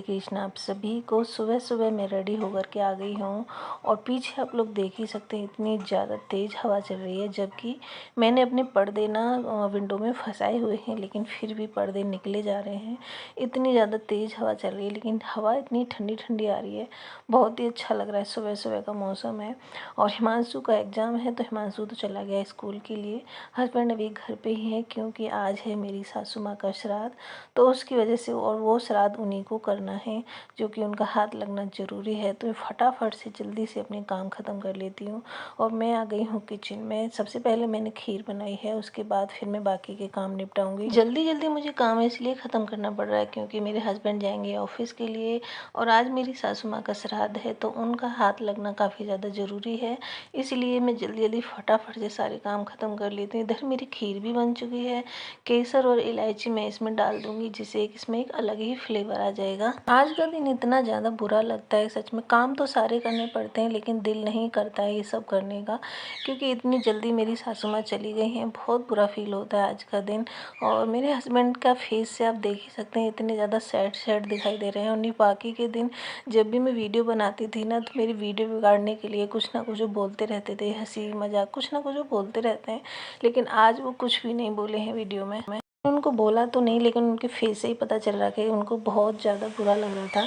हरे कृष्णा। आप सभी को सुबह सुबह मैं रेडी होकर के आ गई हूँ और पीछे आप लोग देख ही सकते हैं इतनी ज़्यादा तेज़ हवा चल रही है। जबकि मैंने अपने पर्दे ना विंडो में फंसाए हुए हैं, लेकिन फिर भी पर्दे निकले जा रहे हैं। इतनी ज़्यादा तेज़ हवा चल रही है, लेकिन हवा इतनी ठंडी ठंडी आ रही है, बहुत ही अच्छा लग रहा है। सुबह सुबह का मौसम है और हिमांशु का एग्ज़ाम है, तो हिमांशु तो चला गया स्कूल के लिए। हस्बैंड अभी घर पे ही है, क्योंकि आज है मेरी सासू माँ का श्राद्ध, तो उसकी वजह से, और वो श्राद्ध उन्हीं को करना है, जो कि उनका हाथ लगना ज़रूरी है। तो फटाफट से जल्दी से अपने काम ख़त्म कर लेती हूँ और मैं आ गई हूँ किचन में। सबसे पहले मैंने खीर बनाई है, उसके बाद फिर मैं बाकी के काम निपटाऊंगी। जल्दी जल्दी मुझे काम इसलिए ख़त्म करना पड़ रहा है क्योंकि मेरे हस्बैंड जाएंगे ऑफिस के लिए और आज मेरी सासू माँ का श्राद्ध है, तो उनका हाथ लगना काफ़ी ज़्यादा ज़रूरी है। इसलिए मैं जल्दी जल्दी फटाफट से सारे काम ख़त्म कर लेती हूँ। इधर मेरी खीर भी बन चुकी है। केसर और इलायची मैं इसमें डाल दूँगी, जिससे इसमें एक अलग ही फ्लेवर आ जाएगा। आज का दिन इतना ज़्यादा बुरा लगता है, सच में। काम तो सारे करने पड़ते हैं, लेकिन दिल नहीं करता है ये सब करने का, क्योंकि इतनी जल्दी मेरी सासू माँ चली गई हैं। बहुत बुरा फील होता है आज का दिन। और मेरे हस्बैंड का फेस से आप देख ही सकते हैं, इतने ज़्यादा सैड सैड दिखाई दे रहे हैं। और बाकी के दिन जब भी मैं वीडियो बनाती थी ना, तो मेरी वीडियो बिगाड़ने के लिए कुछ ना कुछ बोलते रहते थे, हंसी मजाक कुछ ना कुछ बोलते रहते हैं। लेकिन आज वो कुछ भी नहीं बोले हैं वीडियो में। उनको बोला तो नहीं, लेकिन उनके फेस से ही पता चल रहा कि उनको बहुत ज़्यादा बुरा लग रहा था।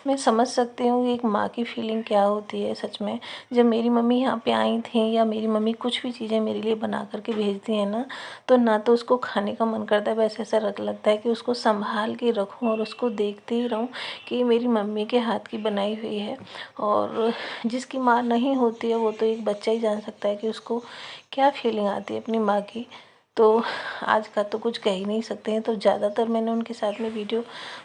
मैं समझ सकती हूँ कि एक माँ की फीलिंग क्या होती है सच में। जब मेरी मम्मी यहाँ पे आई थी, या मेरी मम्मी कुछ भी चीज़ें मेरे लिए बना करके भेजती हैं ना, तो ना तो उसको खाने का मन करता है, वैसे ऐसा लगता है कि उसको संभाल के रखूँ और उसको देखते ही रहूँ कि मेरी मम्मी के हाथ की बनाई हुई है। और जिसकी माँ नहीं होती है, वो तो एक बच्चा ही जान सकता है कि उसको क्या फीलिंग आती है अपनी माँ की। तो आज का तो कुछ कह ही नहीं सकते हैं। तो ज़्यादातर मैंने उनके साथ में वीडियो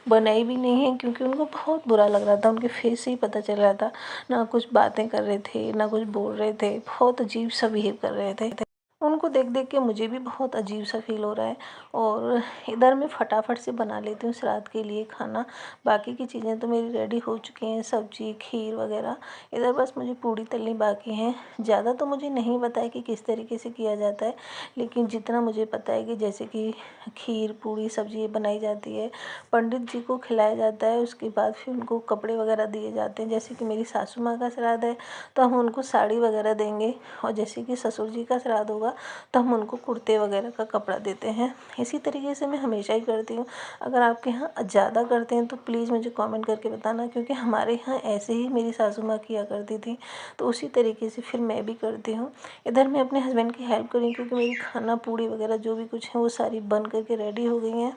बनाई भी नहीं है, क्योंकि उनको बहुत बुरा लग रहा था। उनके फेस से ही पता चल रहा था, ना कुछ बातें कर रहे थे, ना कुछ बोल रहे थे, बहुत अजीब सा बिहेव कर रहे थे। उनको देख देख के मुझे भी बहुत अजीब सा फील हो रहा है। और इधर मैं फटाफट से बना लेती हूँ श्राद्ध के लिए खाना। बाकी की चीज़ें तो मेरी रेडी हो चुकी हैं, सब्जी खीर वगैरह। इधर बस मुझे पूड़ी तलनी बाकी हैं। ज़्यादा तो मुझे नहीं पता है कि किस तरीके से किया जाता है, लेकिन जितना मुझे पता है कि जैसे कि खीर पूड़ी सब्जी ये बनाई जाती है, पंडित जी को खिलाया जाता है, उसके बाद फिर उनको कपड़े वगैरह दिए जाते हैं। जैसे कि मेरी सासू माँ का श्राद्ध है, तो हम उनको साड़ी वगैरह देंगे, और जैसे कि ससुर जी का श्राद्ध होगा तो हम उनको कुर्ते वगैरह का कपड़ा देते हैं। इसी तरीके से मैं हमेशा ही करती हूँ। अगर आपके यहाँ ज़्यादा करते हैं तो प्लीज़ मुझे कमेंट करके बताना, क्योंकि हमारे यहाँ ऐसे ही मेरी सासू माँ किया करती थी, तो उसी तरीके से फिर मैं भी करती हूँ। इधर मैं अपने हस्बैंड की हेल्प करी, क्योंकि मेरी खाना पूड़ी वगैरह जो भी कुछ है वो सारी बन करके रेडी हो गई हैं।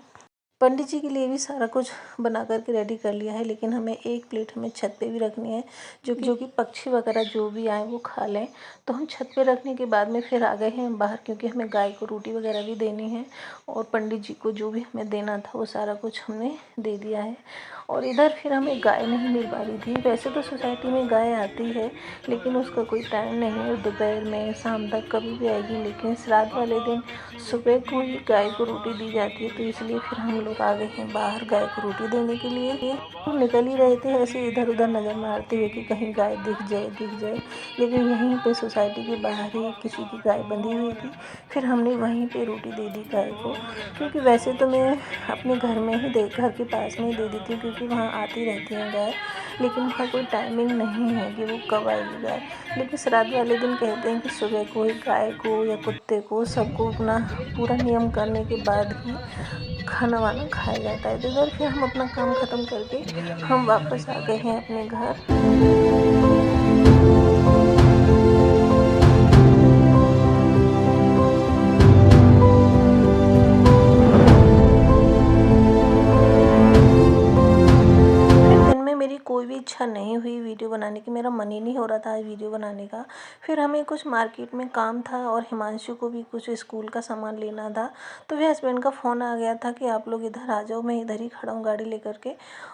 पंडित जी के लिए भी सारा कुछ बना करके रेडी कर लिया है, लेकिन हमें एक प्लेट हमें छत पे भी रखनी है, जो कि पक्षी वगैरह जो भी आए वो खा लें। तो हम छत पे रखने के बाद में फिर आ गए हैं बाहर, क्योंकि हमें गाय को रोटी वगैरह भी देनी है, और पंडित जी को जो भी हमें देना था वो सारा कुछ हमने दे दिया है। और इधर फिर हमें गाय नहीं मिल पा रही थी। वैसे तो सोसाइटी में गाय आती है, लेकिन उसका कोई टाइम नहीं है, दोपहर में शाम तक कभी भी आएगी। लेकिन श्राद्ध वाले दिन सुबह को ही गाय को रोटी दी जाती है, तो इसलिए फिर हम लोग आ गए हैं बाहर गाय को रोटी देने के लिए। तो निकल ही रहे थे ऐसे इधर उधर नज़र मारते हुए कि कहीं गाय दिख जाए, लेकिन यहीं पे सोसाइटी के बाहर ही किसी की गाय बंधी हुई थी। फिर हमने वहीं पे रोटी दे दी गाय को, क्योंकि वैसे तो मैं अपने घर में ही घर के पास में ही दे देती हूँ, क्योंकि वहाँ आती रहती हैं गाय, लेकिन वहाँ कोई टाइमिंग नहीं है कि वो कब आएगी गाय। लेकिन श्राद्ध वाले दिन कहते हैं कि सुबह को ही गाय को या कुत्ते को सबको अपना पूरा नियम करने के बाद ही खाना वाना खाया जाता है। तो इधर फिर हम अपना काम ख़त्म करके हम वापस आ गए हैं अपने घर। दिन में मेरी कोई भी इच्छा नहीं हुई वीडियो बनाने की, मेरा मन ही नहीं हो रहा था आज वीडियो बनाने का। फिर हमें कुछ मार्केट में काम था, और हिमांशु को भी कुछ स्कूल का सामान लेना था, तो फिर हस्बैंड का फ़ोन आ गया था कि आप लोग इधर आ जाओ, मैं इधर ही खड़ा हूँ गाड़ी लेकर के।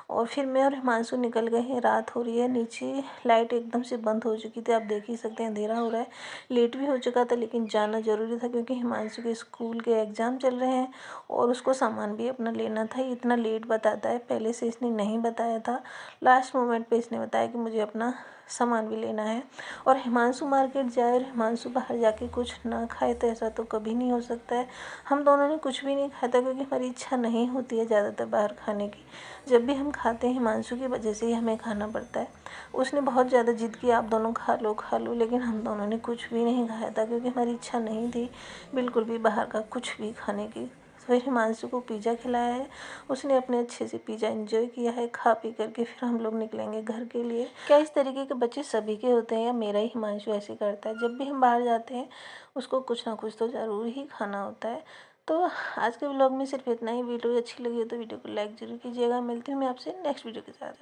और फिर मैं और हिमांशु निकल गए हैं। रात हो रही है, नीचे लाइट एकदम से बंद हो चुकी थी, आप देख ही सकते हैं, अंधेरा हो रहा है। लेट भी हो चुका था, लेकिन जाना ज़रूरी था, क्योंकि हिमांशु के स्कूल के एग्ज़ाम चल रहे हैं और उसको सामान भी अपना लेना था। इतना लेट बताता है, पहले से इसने नहीं बताया था, लास्ट मोमेंट पे इसने बताया कि मुझे अपना सामान भी लेना है और हिमांशु मार्केट जाए और हिमांशु बाहर जाके कुछ ना खाए तो ऐसा तो कभी नहीं हो सकता है। हम दोनों ने कुछ भी नहीं खाया था क्योंकि हमारी इच्छा नहीं होती है ज़्यादातर बाहर खाने की। जब भी हम खाते हैं हिमांशु की वजह से ही हमें खाना पड़ता है। उसने बहुत ज़्यादा ज़िद की आप दोनों खा लो, लेकिन हम दोनों ने कुछ भी नहीं खाया था क्योंकि हमारी इच्छा नहीं थी बिल्कुल भी बाहर का कुछ भी खाने की। फिर हिमांशु को पिज़्ज़ा खिलाया है, उसने अपने अच्छे से पिज़्ज़ा एंजॉय किया है। खा पी करके फिर हम लोग निकलेंगे घर के लिए। क्या इस तरीके के बच्चे सभी के होते हैं या मेरा ही हिमांशु ऐसे करता है? जब भी हम बाहर जाते हैं उसको कुछ ना कुछ तो ज़रूर ही खाना होता है। तो आज के व्लॉग में सिर्फ इतना ही। वीडियो अच्छी लगी हो तो वीडियो को लाइक ज़रूर कीजिएगा। मिलती हूँ मैं आपसे नेक्स्ट वीडियो के साथ।